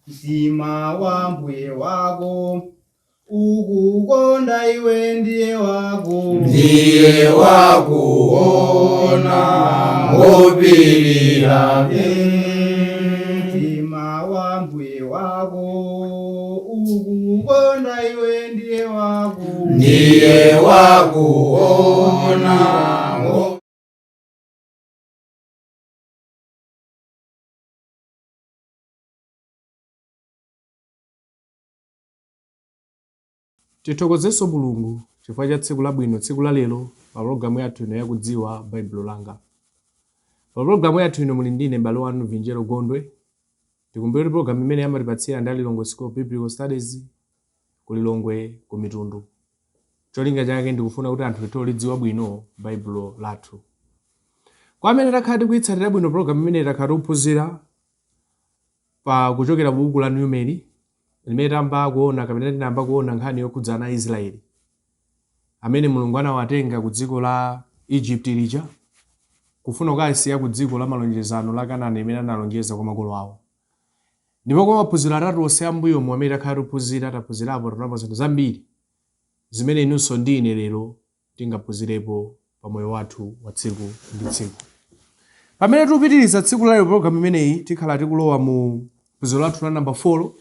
mtima wa mbuye wako ukukonda iwe ndiye wakuona wopirira mtima wa mbuye wako ukukonda iwe ndiye wakuona. Tithokozenso Mulungu chifukwa cha tsiku labwino, tsiku la lero pa programu yathu ino ya Kudziwa Baibulo Langa. Pa programu yathu ino muli ndine m'bale wanu Vinjero Gondwe. Tikumbukire programu imene yamatipatsira ndi Lilongwe School of Biblical Studies ku Lilongwe ku Mitundu. Cholinga chake ndikufuna kuti anthu litho lidziwa bwino Baibulo lathu. Kwa amene takhala tikuyitsatira bwino programu imene takhala kuphunzira pa kuchokera buku la Numeri, limene tamba kuona kapena tinamba kuona nkhani yokhudza ana Israeli amene Mulungu anawatenga ku dziko la Egypt lija kufuna kukasiya ku dziko la malonjezano la Kanaani imene analonjeza kwa makolo awo. Ndipo kwa maphunziro atatu onse ambuyo mu amene takhala taphunzirapo tunamva zinthu zambiri zimene inunso ndi ine lero tingaphunzirepo pa moyo wathu wa tsiku ndi tsiku. Pamene tikupitiriza tsiku la lero programu imeneyi tikhala tikulowa mu phunziro lathu la namba 4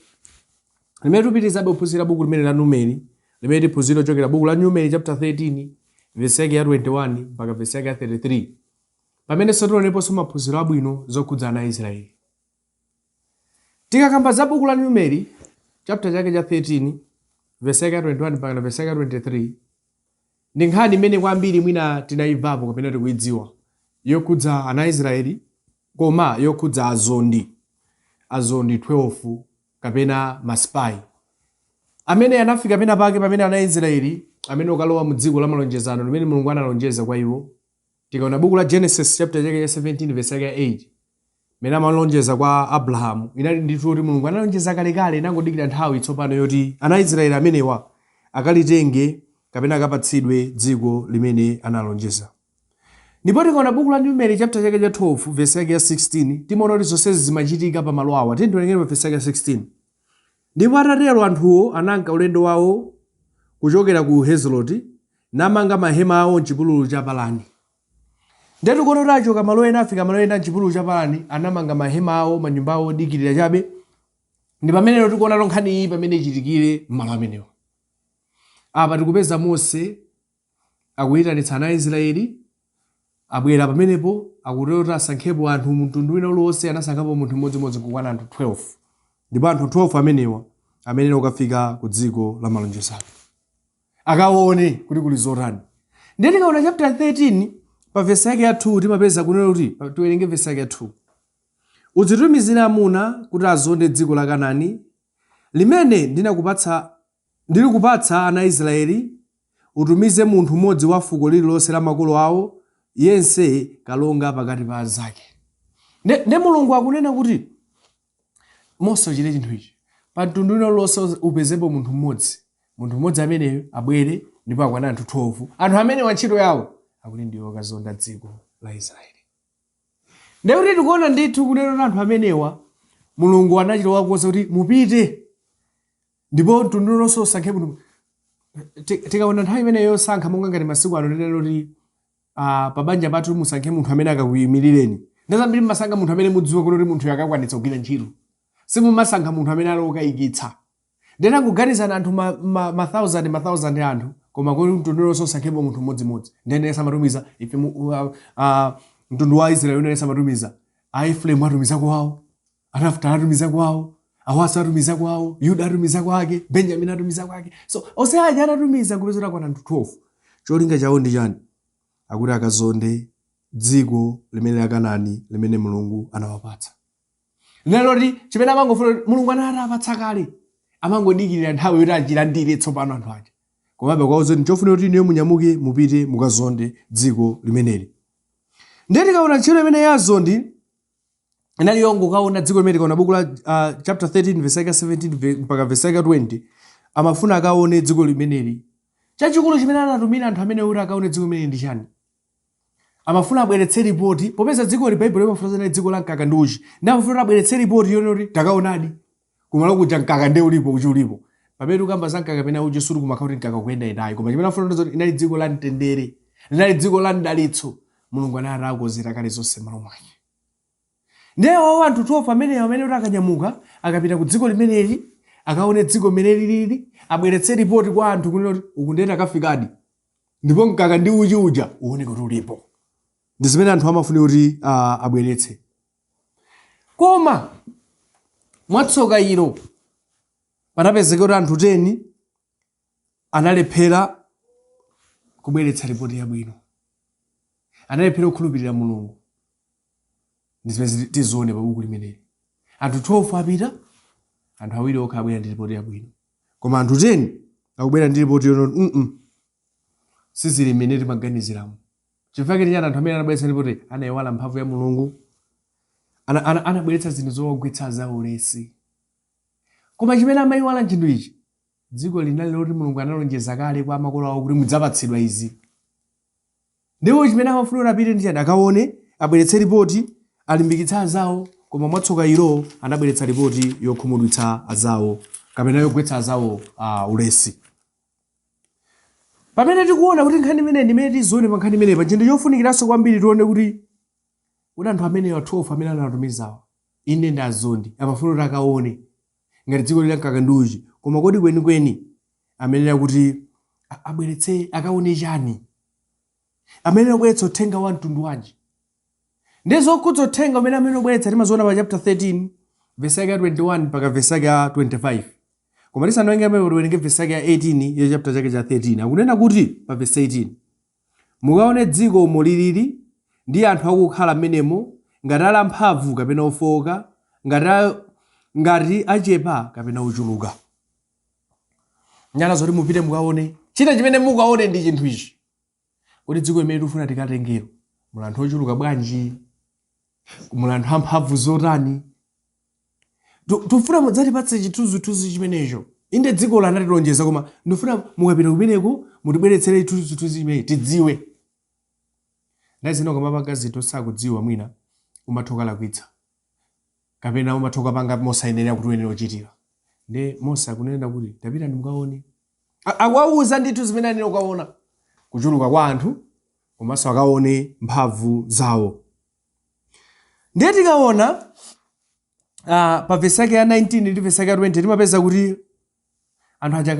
limene tikupitirizabe kuphunzira buku limene la Numeri, limene tiphunzira kuchokera buku la Numeri chapter 13 verse yake ya 21 mpaka verse yake ya 33. Pamene sotioneponso maphunziro abwino zokhudza ana Israeli. Tikakamba za buku la Numeri chapter chake cha 13 verse yake ya 21 mpaka verse yake ya 23, ndi nkhani imene kwambiri mwina tinayimvapo kapena tikuyidziwa yokhudza ana Israeli, koma yokhudza azondi 12 kapena maspai amene anafika pena pake pamene ana Israeli amene ukalowa mu dziko la malonjezano limene Mulungu analonjeza kwa iwo. Tikaona buku la Genesis chapter chake cha 17 verse yake ya 8, mena amalonjeza kwa Abrahamu, inali ndithu kuti Mulungu analonjeza kalekale, nangodikira nthawi tsopano yoti ana Israeli amenewa akalitenge kapena akapatsidwe dziko limene analonjeza. Ndipo tikaona buku la Numeri chapter chake cha 12 verse yake ya 16, timaona kuti zonsezi zimachitika pa malo awa. Tiyeni verse yake ya 16. Ndipo atatero anthuwo ananka ulendo wawo kuchokera ku Hezroti namanga mahema awo m'chipululu cha Parani. Ndiye tikuona kuti achoka malo ena afika malo ena m'chipululu cha Parani, anamanga mahema awo manyumba awo odikirira chabe. Ndi pamene tikuona nkhani iyi pamene ichitikire malo amenewo. Apa tikupeza Mose akuyitanitsa ana Israeli, abwera pamenepo akutero asankhepo anthu mtundu wina uliwonse, anasankhapo munthu mmodzimmodzi kukwana anthu 12. Ndipo anthu 12 amenewa amene ukafika ku dziko la malonjezano akaone kuti kuli zotani. Ndiye tikaona chapter 13 pa verse yake ya 2 timapeza kunena kuti tiwerenge verse yake ya 2. Udzitumizira amuna kuti azonde dziko la Kanaani limene ndilikupatsa ana Israeli, utumize munthu mmodzi wa fuko lililonse la makolo awo, yense kalonga pakati pa anzake. Nde Mulungu akunena kuti Mose uchite chinthu ichi, pa mtundu wina uliwonse upezepo munthu mmodzi ameneyo abwere ndipo akwana anthu 12, anthu amene wantchito yawo akuti ndiwo akazonda dziko la Israeli. Ndiye kuti tikuona ndithu kunena anthu amenewa Mulungu anachita wakuwuza kuti mupite ndipo mtundu uliwonse usankhe munthu. Tikaona nthawi imeneyo yosankha monga ngati masiku ano tinena kuti pa banja pathu musankhe munthu amene akakuyimirireni. Ndazambiri masankha munthu amene mudziwa kuti munthu akakwanitsa kugwira ntchito. Simumasankha munthu amene alokayikitsa. Ndiye kuganizana anthu ma thousand anthu, koma kuti mtundu uliwonse usankhepo munthu mmodzimmodzi. Ndiye samatumiza ife mtundu wa Israeli unene samatumiza Aefraimu atumiza kwawo, Anafutali atumiza kwawo, Awasa atumiza kwawo, Yuda atumiza kwake, Benjamini atumiza kwake. So onse aja anatumiza kupezera kwa anthu 12. Cholinga chawo ndi chani? Akuti akazonde dziko limene la Kanaani limene Mulungu anawapatsa. Lero ndi chimene amangofuna Mulungu anatapatsa kale, amangodikirira nthawi yoti achilandire tsopano anthu aja. Komabe kwawo ndichofuna kuti inuyo munyamuke mupite mukazonde dziko limeneli. Ndiye tikaona ntchito imene yazondi inali yongokaona dziko limene tikaona buku la chapter 13 verse 17 mpaka verse 20, amafuna akaone dziko limeneli. Chachikulu chimene anatumira anthu amene uri akaone dziko limeneli ndi chani? Amafuna abweretse ripoti, popeza dziko li Baibulo limafuna dziko la mkaka ndi uchi. Ndi amafuna abweretse ripoti yoti takaonadi. kumalo kuja mkaka nde ulipo uchi ulipo pamene ukamba za mkaka pena uchi suri kumakhala kuti mkaka kuyenda inayi koma chimene afuna kuti inali dziko la mtendere linali dziko la mdalitso mulungu anali akonzera kale zonse malo mwake. Ndiye wawo anthu 12 amene kuti akanyamuka akapita ku dziko limeneli akaone dziko limeneli lili abweretse ripoti kwa anthu kunena kuti uku ndiyeni akafikadi ndipo mkaka ndi uchi uja uone kuti ulipo. Ndi zimene anthu amafuna kuti abweretse. Koma mwatsoka ilo panapezeka kuti anthu 10 analephera kubweretsa ripoti yabwino, analephera kukhulupirira Mulungu. Ndi zimene tizione pa buku limeneli. Anthu 12 apita, anthu awiri okha abwera ndi ripoti yabwino, koma anthu 10 akubwera ndi ripoti yono sizili imene timaganiziramo. Chifukwa chani anthu amene anabweretsa ripoti anayiwala mphamvu ya Mulungu, anabweretsa zinthu zowagwetsa za ulesi. Koma chimene amayiwala chinthu ichi, dziko linali loti Mulungu analonjeza kale kwa makolo awo kuti mudzapatsidwa izi. Ndipo chimene amafuna apite ndi chani akaone abweretse ripoti alimbikitsa azawo, koma mwatsoka ilo anabweretsa ripoti yokhumudwitsa azawo kapena yogwetsa azawo ulesi. Pamene tikuona kuti nkhani imene ndimene tizione pa nkhani imenepa chinthu chofunikiranso kwambiri tione kuti anthu amene 12 amene anatumizawa ine ndi azondi amafuna kuti akaone ngati dziko lili mkaka ndi uchi, koma kodi kwenikweni amene kuti abweretse akaone chani, amene abweretsa uthenga wa mtundu wanji. Ndizokhudza uthenga amene abweretsa timaziona pa chapter 13 verse ya 21 mpaka verse ya 25. Koma tisanoenge amene tiwerenge verse ya 18 ya chapter chake cha 13 akunena kuti pa verse 18 mukaone dziko umo lilili ndi anthu akukhala m'menemo ngati ali amphamvu kapena ofowoka, ngati achepa kapena ochuluka. Nyala zoti mupite mukaone china chimene mukaone ndi chinthu ichi, kuti dziko limene tikufuna tikatengero muli anthu ochuluka bwanji, muli anthu amphamvu zotani. Tufuna mudzatipatse chithunzithunzi chimenecho. Inde dziko lanatilonjeza koma ndifuna mukapita kumeneko mutibweretsere chithunzithunzi chimene tidziwe. Ndazino koma panga zinthu sakudziwa mwina umathoka lakwitsa kapena umathoka panga mosayenera kuti uyenera kuchitira. Nde Mose akunena kuti tapita mukaone, akuwauza ndithu zimene anena ukaona kuchuluka kwa anthu komanso akaone mphamvu zawo. Ndiye tikaona pa verse ya 19 ndi verse ya 20 timapeza kuti anthu aja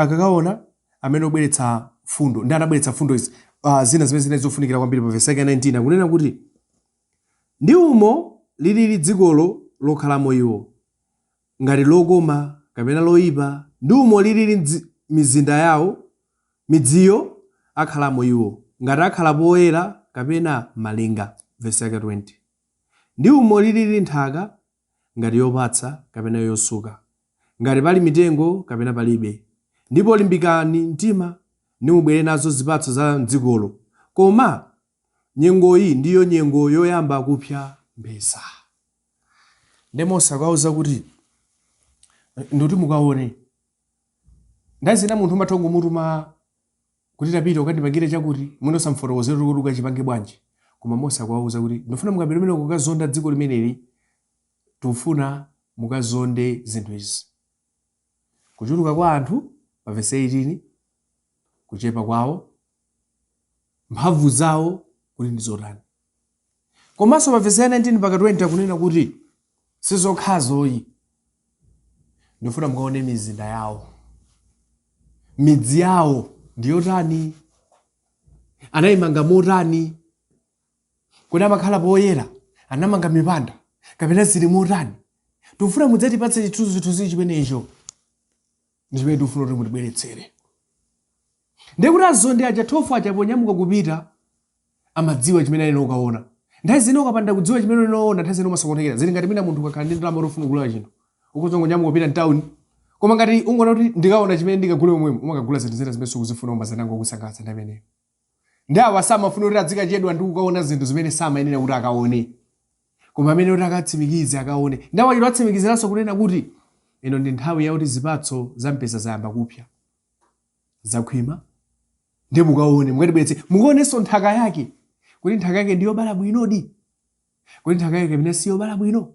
akakaona amene obweretsa fundo ndi anabweretsa fundo izi zina zimene zofunikira kwambiri. Pa verse ya 19 akunena kuti ndi umo lilili dzikolo lokhalamo iwo ngati lokoma kapena loyipa, ndi umo lilili mizinda yawo, midziyo akhalamo iwo ngati akhala poyera kapena malinga. Verse ya 20 ndi umo lilili nthaka ngati yopatsa kapena yosuka, ngati pali mitengo kapena palibe. Ndipo limbikani mtima nimubwere nazo zipatso za mdzikolo, koma nyengoyi ndiyo nyengo yoyamba kupsa mphesa. Ndi Mose akawuza kuti ndikuti mukaone. Ndazina munthu umathongo mutuma kuti tapita ukandipangire chakuti mwina usamfotokozere kuti ukachipange bwanji, koma Mose akawuza kuti ndifuna mukapita kumene kukazonda dziko limeneli, tufuna mukazonde zinthu izi: kuchuluka kwa anthu pa verse 18, kuchepa kwawo, mphamvu zawo kuti ndi zotani. Komanso pa verse 19 mpaka 20 akunena kuti sizokhazoyi, ndifuna mukaone mizinda yawo, midzi yawo ndi yotani, anayimanga motani, kuti amakhala poyera, anamanga mipanda kapena zili motani. Tufuna mudzatipatse chithunzithunzi chimenecho ndi chimene tufuna kuti mutibweretsere. Ndiye kuti azonde aja 12 aja ponyamuka kupita amadziwa chimene anena ukaona. Nthawi zina ukapanda kudziwa chimene unaona, nthawi zina umasokonekera. Zili ngati mina munthu ukakhala ndi ndalama ufuna kugula chinthu, ukuzongo nyamuka kupita mtawuni, koma ngati ungona kuti ndikaona chimene ndikagule momwemo, umakagula zinthu zina zimene sukuzifuna umbazanango kusangalatsa ndi ameneyo. Ndi awa samafuna kuti adzikachedwa ndi kukaona zinthu zimene samayenera kuti akaone, koma amene kuti akatsimikize akaone. Ndi awachito atsimikiziranso kunena kuti ino ndi nthawi yakuti zipatso za mpesa zayamba kupsa, zakhwima, ndi mukaone mukatibweretse mukaonenso nthaka yake, kuti nthaka yake ndi yobala bwinodi, kuti nthaka yake imene si yobala bwino.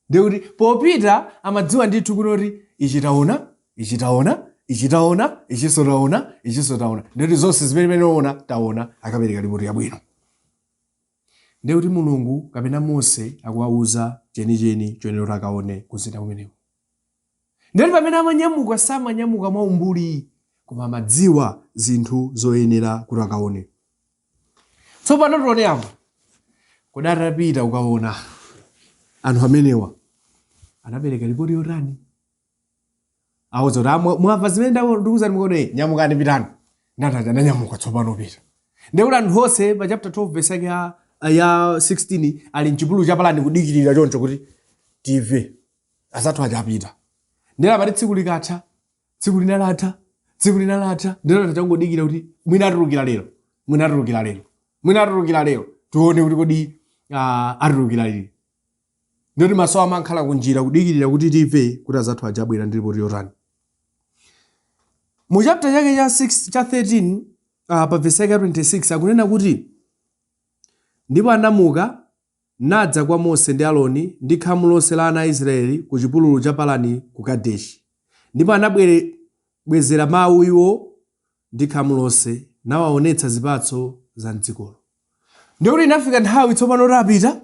Ndekuti popita amadziwa ndithu kuti ichitaona, ichisotaona. Ndikuti zonse zimene ona taona akapereka ripoti yabwino. Ndekuti Mulungu kapena Mose akuwauza chenicheni chonero akaone kuzinda kumeneko. Ndikuti pamene amanyamuka samanyamuka mwa umbuli koma amadziwa zinthu zoyenera kuti akaone. Tsopano tione apa. Kodi atapita ukaona anthu amenewa anapereka ripoti yotani? Awuza kuti mwamva zimene ndikuwuzani mukuone nyamukani pitani. Ndataja ananyamuka tsopano pita. Ndikuti anthu onse pa chapter 12 verse ya 16 ali mchipululu cha palani kudikirira choncho kuti timve asathu achapita. Ndera pati tsiku likatha, tsiku linalata, ndera tangodikira kuti mwina atulukira lero. Tuone kuti kodi atulukira lero. Ndoti maso amankhala kunjira kudikirira kuti timve kuti asathu achabwera ndi ripoti yotani. Mu chapter chake cha 13 pa verse ya 26 akunena kuti ndipo anamuka nadza kwa Mose ndi Aaroni ndi khamu lonse la ana a Israeli ku chipululu cha Parani ku Kadeshi. Ndipo anabwezera mawu iwo ndi khamu lonse nawaonetsa zipatso za mdzikolo. Ndikuti inafika nthawi tsopano rapita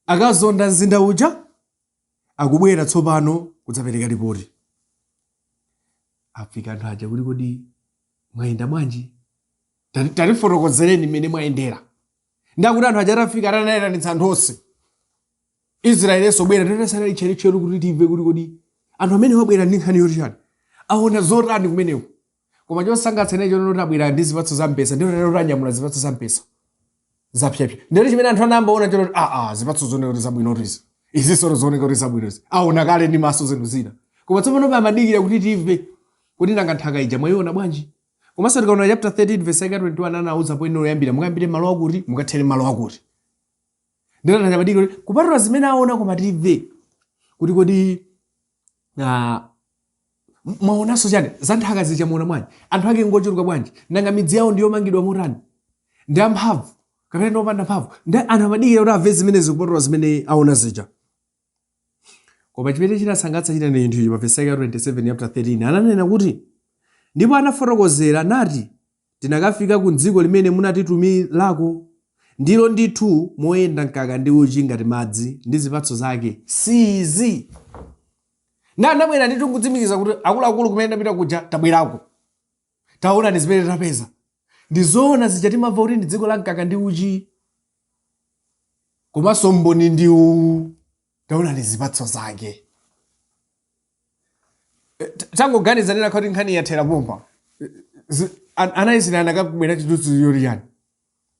akazonda mzinda uja akubwera tsopano kudzapereka ripoti. Afika anthu aja kuti kodi mwayenda bwanji? Tatifotokozereni mmene mwayendera. Ndakuti anthu aja atafika atanayitanitsa anthu onse. Israelenso bwera tatasala icheru kuti timve kuti kodi anthu amene wabwera ndi nkhani yoti chani aona zotani kumeneko. Koma chosangalatsa necho noti abwera ndi zipatso za mpesa ndipo tatoti anyamula zipatso za mpesa zapyapya. Ndero chimene anthu anambaona choti zipatso zoneka kuti zabwinotizi. Izinso zoneka kuti zabwinotizi. Aona kale ndi maso zinthu zina. Koma tsopano amadikira kuti timve kuti nanga nthaka ija mwayiona bwanji. Komanso tikaona chapter 13 verse 21 anawuza poinero yambira mukambire malo akuti mukathere malo akuti. Ndero anabadikira kupatula zimene aona koma timve kuti kodi mwaonanso chani za nthaka zija muona bwanji. Anthu ake ngochuluka bwanji. Nanga midzi yawo ndiyomangidwa motani. Ndi amphamvu kapena ndi opanda mphamvu. Ndi anthu amadikira kuti amve zimenezi kupatula zimene aona zija. Koma chimene chinasangalatsa china ndi chinthu pa verse 27 chapter 13 ananena kuti ndipo anafotokozera nati tinakafika ku dziko limene munatitumilako ndilo ndithu moyenda mkaka ndi uchi ngati madzi ndi zipatso zake sizi. Anabwera ndithu kutsimikiza kuti akuluakulu kumene ndapita kuja tabwerako. Taona ndi zimene tapeza. Ndi zoona zija timamva kuti ndi dziko la mkaka ndi uchi. Komanso mboni ndi taona ndi zipatso zake. Tangoganizanira kuti nkhani yathera pompa. Ana Israeli anakabwera chitutsu yori yani.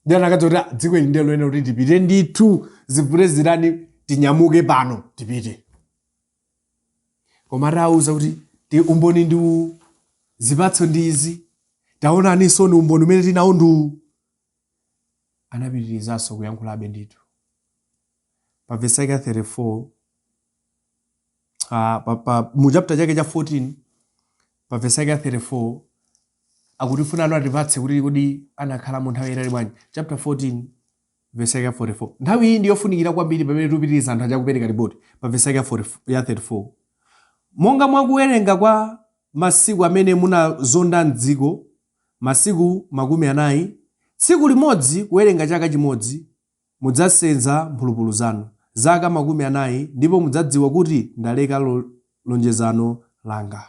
Ndiye anakadzoti dziko ili ndilo ena kuti tipite ndithu zivute zirani tinyamuke pano tipite. Koma atawuza kuti umboni ndi zipatso ndi izi. Taona aninso ni umboni umene tinawo ndi. Anapitirizanso kuyankhulabe ndithu. Pa verse 34 mu chapter chake cha 14 pa verse 34 akutifuna atipatse kuti kodi anakhala mu nthawi itali bwanji. Chapter 14 verse 44. Nthawi iyi ndiyofunikira kwambiri pamene tupitiriza anthu achakupereka ripoti. Pa verse ya 34 monga mwakuwerenga kwa masiku amene munazonda mdziko masiku 40 tsiku limodzi kuwerenga chaka chimodzi mudzasenza mphulupulu zanu zaka 40 ndipo mudzadziwa kuti ndaleka lonjezano langa.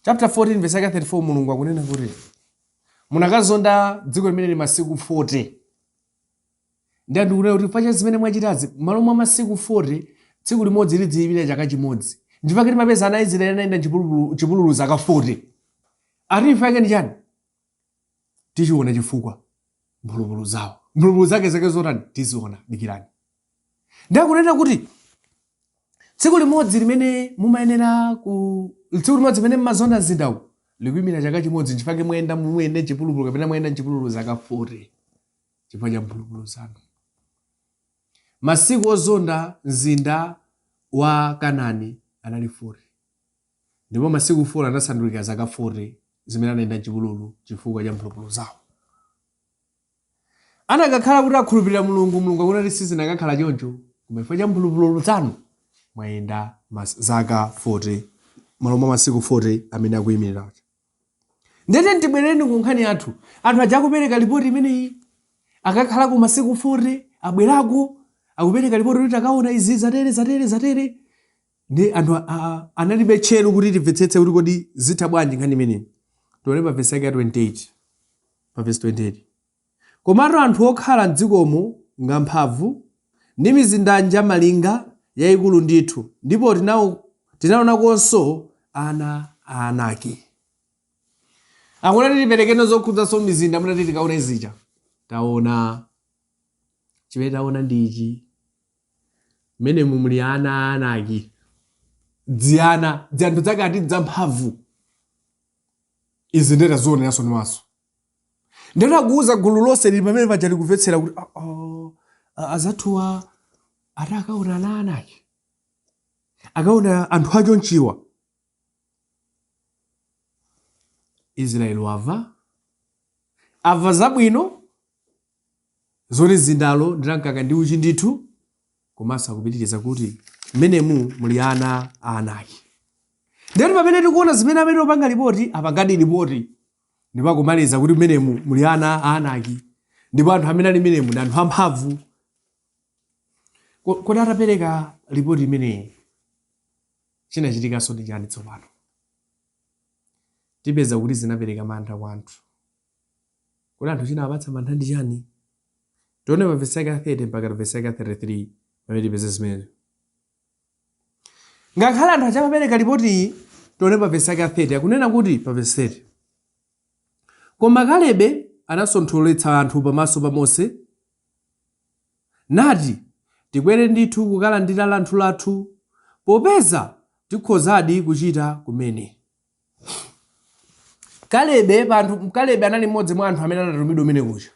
Chapter 14 verse 34 Mulungu akunena kuti munakazonda dziko limene li masiku 40. Ndiye ndikunena kuti pacha zimene mwachitazi malo mwa masiku 40 tsiku limodzi lidziyimira chaka chimodzi. Ndipakati mapeza ana Israeli anayenda chipululu zaka 40. Arifake ndi chani? Tichiona chifukwa mphulupulu zawo. Mphulupulu zake zake zotani tiziona dikirani. Ndiye akunena kuti tsiku limodzi limene mumayenera tsiku limodzi limene mmazonda mzindawu likuyimira chaka chimodzi chifake muyende chipululu kapena muyenda chipululu zaka 40 chifukwa cha mphulupulu zanu. Masiku ozonda mzinda wa Kanaani anali 40. Ndipo masiku 4 anasandulika zaka 40 zimene anayenda chipululu chifukwa cha mphulupulu zawo. Anakakhala kuti akhulupirira Mulungu akunati sizinakakhala choncho kumefanya mphulupulu zanu mwayenda zaka 40 maloma masiku 40 amene akuyimirira. Ndete ntibwereni ku nkhani yathu anthu aja akupereka ripoti imeneyi akakhala ku masiku 40 abwerako akupereka ripoti kuti akaona izi zatere ndi anthu analibe tchero kuti timvetsetse kuti kodi zitha bwanji nkhani imeneyi. Tione pa vesi yake ya 28 pa vesi 28 komatu anthu okhala m'dzikomo ngamphamvu ndi mizinda malinga yayikulu ndithu ndipo tinaonakonso ana a Anaki. Akunati tiperekeno zokhudzaso mizinda munati tikaona izija taona chimene taona ndichi mmene muli ana a Anaki dzanthu zakati dzamphamvu izi ndetazioneranso nimaso. Ndetakuuza gulu lonse lili pamene paja likumvetsera kuti azathuwa ati akaona ana Anaki akaona anthu achonchiwa. Israeli ava zabwino zoti zindalo ndilankaka ndi uchi ndithu komanso akupitiriza kuti mmenemu muli ana a Anaki. Ndeti pamene tikuona zimene amene opanga ripoti apangadi ripoti ndipo akumaliza kuti mmenemu muli ana a Anaki ndipo anthu amene ali mmenemu ndi anthu amphamvu. Kodi atapereka ripoti imeneyi chinachitikanso ndi chani tsopano? Tipeza kuti zinapereka mantha kwa anthu. Kodi anthu chinawapatsa mantha ndi chani? Tione pa vesi yake 30 mpaka vesi yake 33 pamene tipeze zimene. Ngakhale anthu achapereka ripoti iyi tione pa vesi yake 30 akunena kuti pa vesi 30 koma Kalebe anasonkhanitsa anthu pamaso pa Mose nati tikwere ndithu kukalandira lanthu lathu popeza tikhozadi kuchita kumene. Kalebe anali mmodzi mwa anthu amene anatumidwa umene kucha.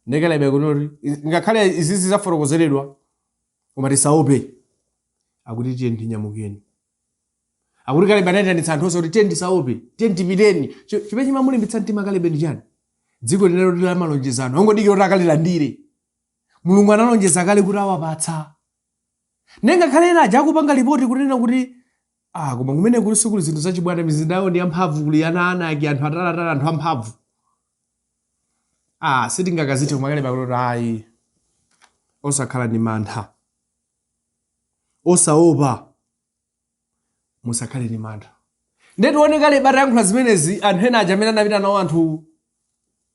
Ndi Kalebe kunoti ngakhale izizi zafotokozeredwa koma tisaope akuti tiye ndinyamukeni. Akuti Kalebe anayitanitsa anthu onse kuti tiye ndisaope tiye ndipiteni. Chimene chimamulimbitsa mtima Kalebe ndi chani? Dziko linalo ndi la malonjezano angodikira kuti akalilandire. Mulungu analonjeza kale kuti awapatsa. Ngakhale ena aja akupanga ripoti kunena kuti koma kumene kuli sikuli zinthu zachibwana mizinda yawo ndi yamphamvu kuli ana a Anaki anthu atalatala anthu amphamvu. Sitingakazithe koma Kalebe akuti ayi osakhala ndi mantha osaopa musakhale ndi mantha. Ndeti tione Kalebe atayankhula zimenezi anthu ena aja amene anapita nawo anthu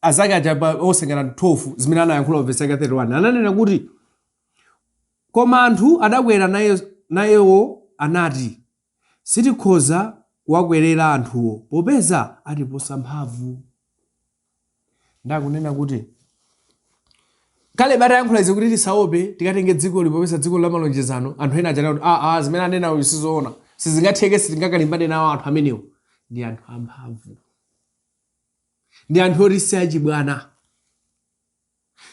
azake aja osengera 12 zimene anayankhula pa vesi yake 31 ananena kuti koma anthu adakwera nayewo anati sitikhoza kuwakwerera anthuwo popeza atiposa mphamvu. Ndakunena kuti Kalebe atayankhula izi kuti tisaope tikatenge dziko lipopeza dziko la malonjezano anthu ena aja kuti zimene anena uyu sizoona sizingatheke sitingakalimbane nawo anthu amenewo ndi anthu amphamvu ndi anthu oti si achibwana.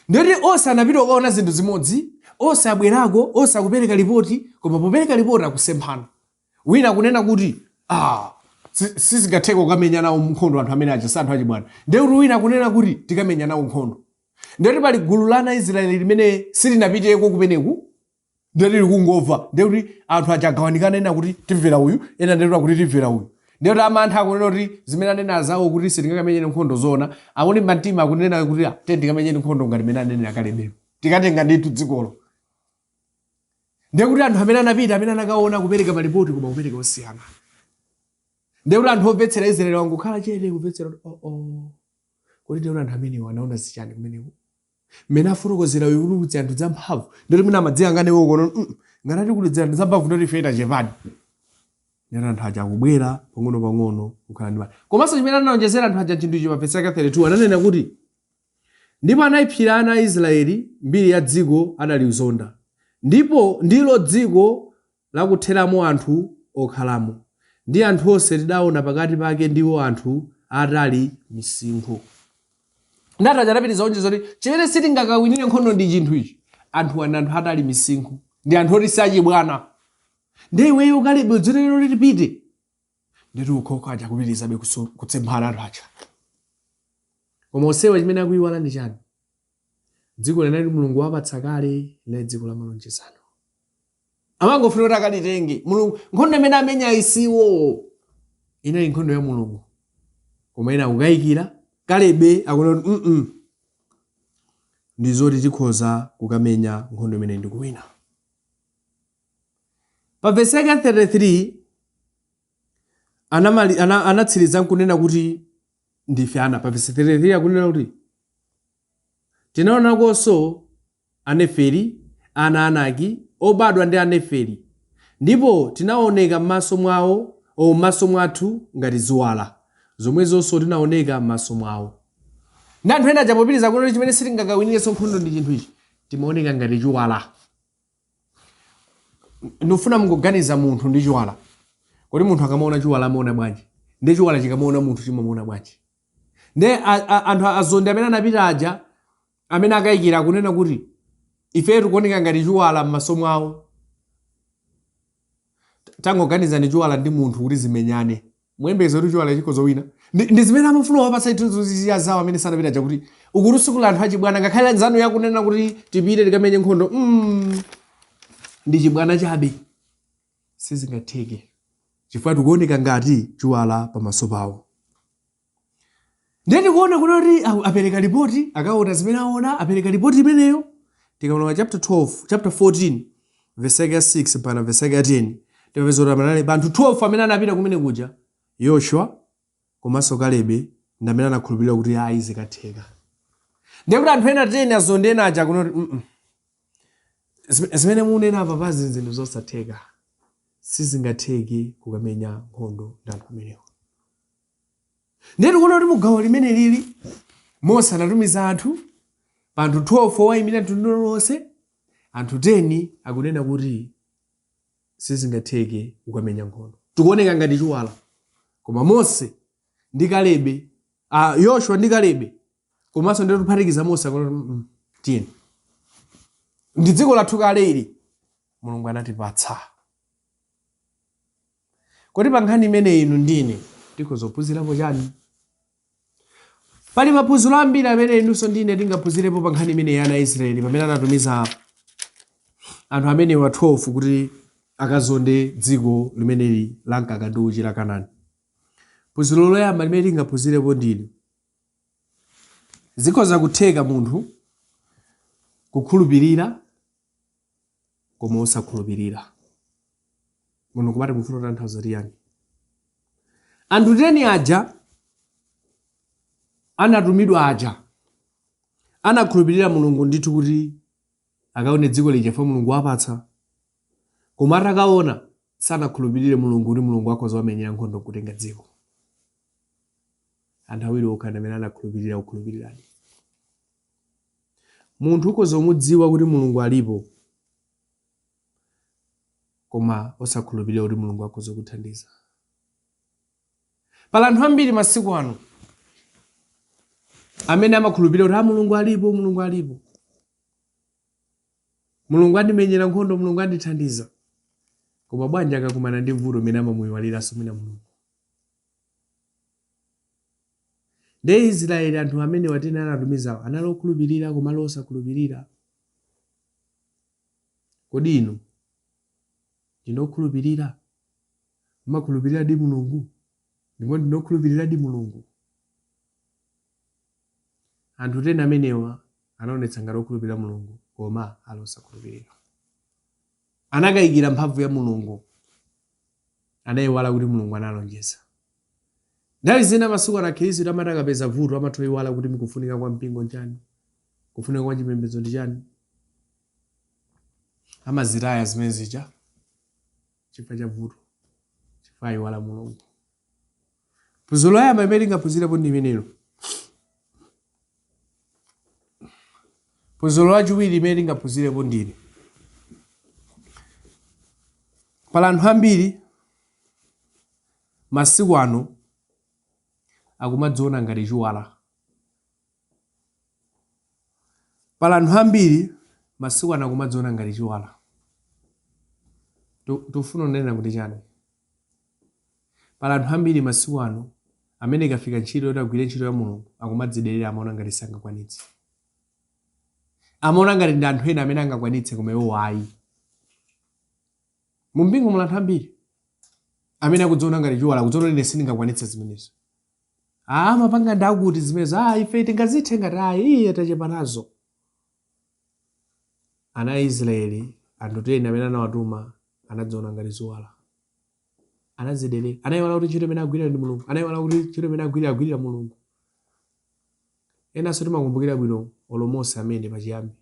Ndoti onse anapita kukaona zinthu zimodzi onse abwerako onse akupereka ripoti koma popereka ripoti akusemphana. Wina akunena kuti sizingatheke kukamenya nawo nkhondo anthu amene aja si anthu achibwana. Ndeti wina akunena kuti tikamenya nawo nkhondo. Ndeti pali gulu la ana Israeli limene silinapiteko kumeneku ndeti likungomva ndeti anthu aja agawanikana ena kuti timvera uyu ena ndeti kuti timvera uyu. Ndeti amantha akunena kuti zimene anena zawo kuti sitingakamenyeni nkhondo zona akuti mtima akunena kuti tikamenyeni nkhondo ngati mmene anenera Kalebe tikatenga ndithu dzikolo. Ndekuti anthu amene anapita amene anakaona kupereka malipoti koma kupereka osiyana. Ndekuti anthu omvetsera Israeli wangokhala chete kumvetsera kuti ndekuti anthu amenewo anaona zichani kumenewo. Mmene afotokozera uyu kuti anthu zamphamvu ndeti mwina amadziyang'anewo kono ngati kuti anthu zamphamvu ndoti feta chepani. Ndeti anthu aja akubwera pang'ono kukhala ndi mantha. Komanso chimene analonjezera anthu aja chinthu ichi pa vesi yake 32 ananena kuti ndipo anayiphira ana a Israeli mbiri ya dziko adalizonda ndipo ndilo dziko lakutheramo anthu okhalamo ndi anthu onse tidaona pakati pake ndiwo anthu atali misinkhu. Ndati aja anapitiriza onjeza kuti chimene sitingakawinire nkhondo ndi chinthu ichi anthu atali misinkhu ndi anthu oti si achibwana. Ndi iweyo Kalebe udziletero litipite ndeti ukhoka aja kupitirizabe kutsemphana anthu aja. Koma onsewa chimene akuyiwala ndi chani? Dziko linali Mulungu wapatsa kale linali dziko la malonjezano. amangofuna kuti akalitenge. Mulungu nkhondo imene amenya isiwo inali nkhondo ya Mulungu, koma ena akukayikira. Kalebe akuona ndizoti tikhoza kukamenya nkhondo imene ndikuwina. Pa verse yake 33 anatsiriza kunena kuti ndife ana. Pa verse 33 akunena kuti tinaonakonso Aneferi, ana Anaki, obadwa ndi Aneferi, ndipo tinaoneka m'maso mwawo m'maso mwathu ngati ziwala, zomwezonso tinaoneka m'maso mwawo. Ndi anthu ena achapopiriza kunena chimene sitingakawinirenso nkhondo ndi chinthu ichi, timaoneka ngati chiwala. Ndofuna mungoganiza munthu ndi chiwala. Kodi munthu akamaona chiwala amaona bwanji? Ndi chiwala chikamaona munthu chimamuona bwanji? Ndi anthu azonde amene anapita aja amene akayikira akunena kuti ife tikuoneka ngati chiwala m'maso mwawo. Tangoganiza ndi chiwala ndi munthu kuti zimenyane. Muyembekeze kuti chiwala chikhoza wina. Ndi zimene amafuna wapatsa ituzo ziyazawo amene sanapita aja kuti ukurusikula anthu achibwana ngakhale nzanu yakunena kuti tipite tikamenye nkhondo. Ndi chibwana chabe. Sizingatheke. Chifukwa tikuoneka ngati chiwala pamaso pawo. Ndiye tikuona kuti apereka ripoti, akaona zimene aona, apereka ripoti imeneyo. Tikaona chapter 14, verse 6 mpaka verse 10. Tipeza kuti panali anthu 12 amene anapita kumene kuja. Yoshua komanso Kalebe ndi amene anakhulupirira kuti ayi zikatheka. Ndiye kuti anthu ena 10 azonde ena aja kunoti zimene munena apa pazi zinthu zosatheka. Sizingatheke kukamenya nkhondo ndi anthu amenewo. Ndiye tikuona kuti mugawo limene lili Mose anatumiza anthu pa anthu 12 owayimirira mtundu lonse, anthu 10 akunena kuti sizingatheke kukamenya nkhondo. Tikuoneka ngati chiwala. Koma Mose ndi Kalebe, Yoshua ndi Kalebe, komanso ndi kuphatikiza Mose akunena tiyeni. Ndi dziko lathu kale ili Mulungu anatipatsa. Kodi pa nkhani imene inu ndine tikhoza kuphunzirapo chani? Pali maphunziro ambiri amene inunso ndine tingaphunzirepo pa nkhani imene ya ana Israeli pamene anatumiza anthu amene wa 12 kuti akazonde dziko limeneli la mkaka la Kanaani. Phunziro loyamba limene tingaphunzirepo ndine zikhoza kutheka munthu kukhulupirira koma osakhulupirira. Munthu kumati mufuna kutanthauza tiyani? Anthu 10 aja anatumidwa aja anakhulupirira Mulungu ndithu kuti akaone dziko lija fa Mulungu wapatsa, koma atakaona sanakhulupirire Mulungu kuti Mulungu akhoza wamenyera nkhondo kutenga dziko. Anthu awiri okha amene anakhulupirira kukhulupirirani. Munthu ukhoza kumudziwa kuti Mulungu alipo koma osakhulupirira kuti Mulungu akhoza kuthandiza. Pala anthu ambiri masiku ano amene amakhulupirira kuti Mulungu alipo, Mulungu alipo, Mulungu andimenyera nkhondo, Mulungu andithandiza, koma bwanji akakumana ndi vuto imene amamuyiwaliranso mwina Mulungu. Ndi Israeli anthu amene watena anatumizawo anali okhulupirira koma osakhulupirira. Kodi inu ndinokhulupirira? Mumakhulupirira di Mulungu? Ndipo ndinokhulupirira di Mulungu? Anthu 10 amenewa anaonetsa ngati okhulupirira Mulungu koma osakhulupirira. Anakayikira mphamvu ya Mulungu, anayiwala kuti Mulungu analonjeza. Nthawi zina masiku ana Khristu amati akapeza vuto amatoyiwala kuti mikufunika kwa mpingo njani, kufunika kwa chipembedzo ndi chani. Amazitaya zimene zija chifukwa cha vuto, chifukwa ayiwala Mulungu. Phunziro loyamba limene tingaphunzirepo ndi limenelo. Phunziro lachiwiri limene tingaphunzirepo ndili pala anthu ambiri masiku ano akumadziona ngati chiwala. Pala anthu ambiri masiku ano akumadziona ngati chiwala. Tufuna kunena kuti chani? Pala anthu ambiri masiku ano amene ikafika ntchito yoti agwire ntchito ya Mulungu akumadziderera, amaona ngati sangakwanitse. Amaona ngati ndi anthu ena amene angakwanitse koma iwo ayi. Mumpingo muli anthu ambiri amene akudziona ngati chiwala, akudziona ine sindingakwanitse zimenezo. Mapanga ndakuti zimenezo, ife tingazithe ngati iye tachepa nazo. Ana Israeli, anthu 10 amene anawatuma, anadziona ngati ziwala. Anazidelera. Anayiwala kuti ntchito imene agwirira ndi Mulungu. Anayiwala kuti ntchito imene agwirira Mulungu. Enanso timakumbukira bwino Mose amene pachiyambi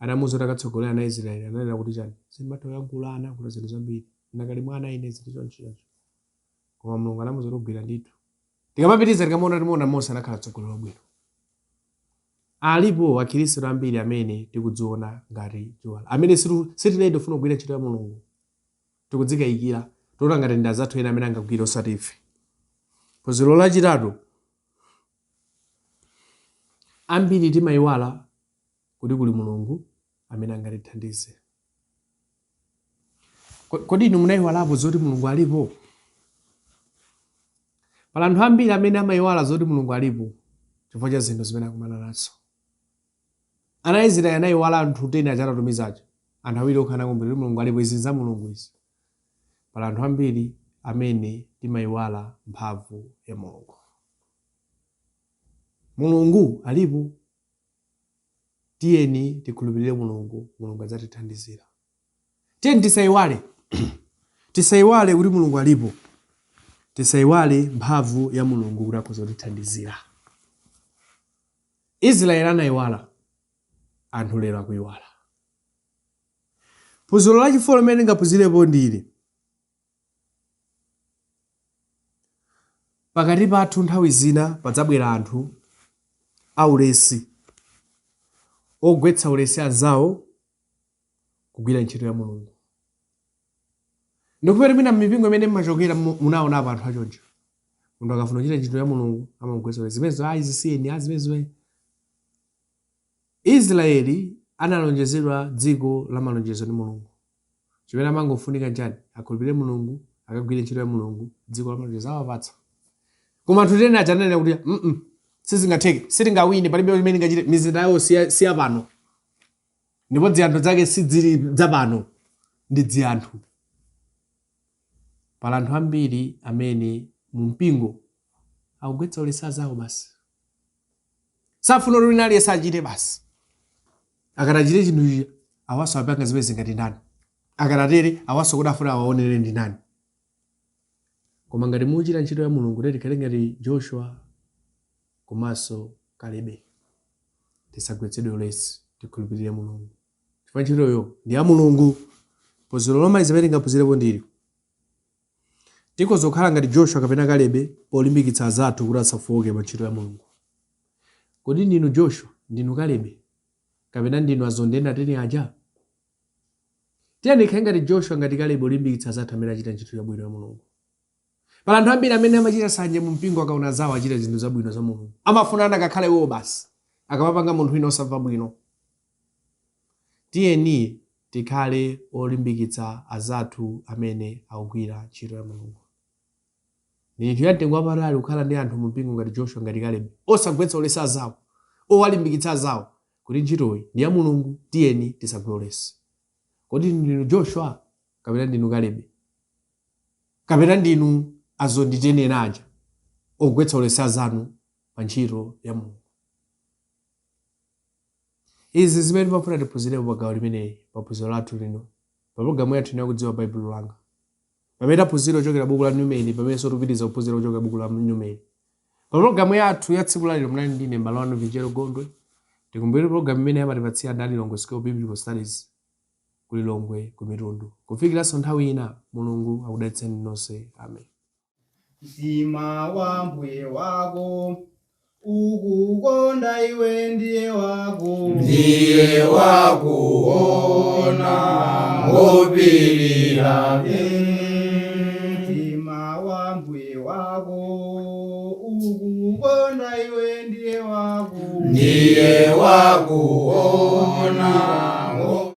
anamuwuza kuti akatsogolera ana Israeli, ananena kuti chani, sindimatha kuyankhula kuti zinthu zambiri, ndakali mwana ine zinthu choncho. Koma Mulungu anamuwuza kuti gwira ndithu. Tikamapitiriza timaona Mose anakhala mtsogoleri wabwino. Alipo akhristu ambiri amene tikudziona ngati chiwala, amene sitinayenda kufuna kugwira ntchito ya Mulungu, tikudzikayikira tiona ngati ndi azathu ena amene angagwira osati ife. Phunziro lachitatu, ambiri timayiwala kuti kuli Mulungu amene angatithandize. Kodi inu munayiwalapo zoti Mulungu alipo? Pali anthu ambiri amene amayiwala zoti Mulungu alipo chifukwa cha zinthu zimene akumana nazo. Ana Israeli anayiwala anthu 10 aja anatumizaje, anthu awiri okha anakumbukira kuti Mulungu alipo, izi za Mulungu izi. Pali anthu ambiri amene timayiwala mphamvu ya Mulungu. Mulungu alipo, tiyeni tikhulupirire Mulungu, Mulungu adzatithandizira. Tiyeni tisayiwale tisayiwale kuti Mulungu alipo, tisayiwale mphamvu ya Mulungu kuti akhoza kutithandizira. Israeli anayiwala, anthu lero akuyiwala. Phunziro lachifolo limene ndingaphunzirepo ndili, pakati pathu nthawi zina padzabwera anthu aulesi, ogwetsa ulesi anzawo kugwira ntchito ya Mulungu. Ndikupera mina mipingo imene mmachokera munaonapo anthu achoncho. Munthu akafuna kuchita ntchito ya Mulungu amagwetsa ulesi. Zimenezo izisiyeni, zimenezo. Israeli analonjezedwa dziko la malonjezo ndi Mulungu. Chimene amangofunika njani? Akhulupirire Mulungu, akagwire ntchito ya Mulungu, dziko la malonjezo awapatsa. Koma anthu ena achanena kuti sizingatheke, sitingawine, palibe limene ngachite, mizinda yawo si yapano. Ndipo dziyanthu zake sizili zapano, ndi dziyanthu. Pali anthu ambiri amene mumpingo akugwetsa ulesi anzawo basi. Safuna kuti wina aliyense achite basi. Akatachite chinthu ichi, awaso apanga zimene ngati ndani. Akatatere, awaso kuti afuna awaonere ndi nani. Koma ngati muchita ntchito ya Mulungu, tikhale ngati Joshua komanso Kalebe. Tisagwetsedwe ulesi, tikhulupirire Mulungu. Chifukwa ntchitoyo ndi ya Mulungu. Phunziro lomaliza limene ndingaphunzirepo ndili, tikhoza kukhala ngati Joshua kapena Kalebe polimbikitsa azathu kuti asafowoke pa ntchito ya Mulungu. Kodi ndinu Joshua, ndinu Kalebe, kapena ndinu azondenda 10 aja? Tiyeni tikhale ngati Joshua ngati Kalebe olimbikitsa azathu amene achita ntchito yabwino ya Mulungu. Pala anthu ambiri amene amachita sanje mu mpingo akaona zawo achita zinthu zabwino za Mulungu, amafunana akakhale iwo basi, akamapanga munthu wina osamva bwino. Tiyeni tikhale olimbikitsa azathu amene akugwira ntchito ya Mulungu. Ndi ntchito ya mtengo wapatali kukhala ndi anthu mu mpingo ngati Joshua ngati Kalebe, osagwetsa ulesi azawo, owalimbikitsa azawo kuti ntchitoyi ndi ya Mulungu. Tiyeni tisagwe ulesi. Kodi ndinu Joshua kapena ndinu Kalebe, kapena ndinu azonditenera aja ogwetsa ulesi azanu pa ntchito ya Mulungu? Izi zimene timafuna tiphunzirepo pa gawo limeneyi pa phunziro lathu lino pa programu yathu ino yakudziwa Baibulo langa. Pamene taphunzira ochokera buku la Numeri, pamene tikupitiriza kuphunzira ochokera buku la Numeri. Pa programu yathu ya tsiku lalero mnali ndine mbale wanu Vichero Gondwe. Tikumbukire programu imene amatipatsira Dani Longwe School Biblical Studies kuli Longwe ku Mitundu. Kufikiranso nthawi ina, Mulungu akudalitseni nonse. Amen. Mtima wa mbuye wako ukukonda iwe, ndiye wako, ndiye wakuona ngopirira. Mtima wa mbuye wako ukukonda iwe, ndiye wako, ndiye wakuona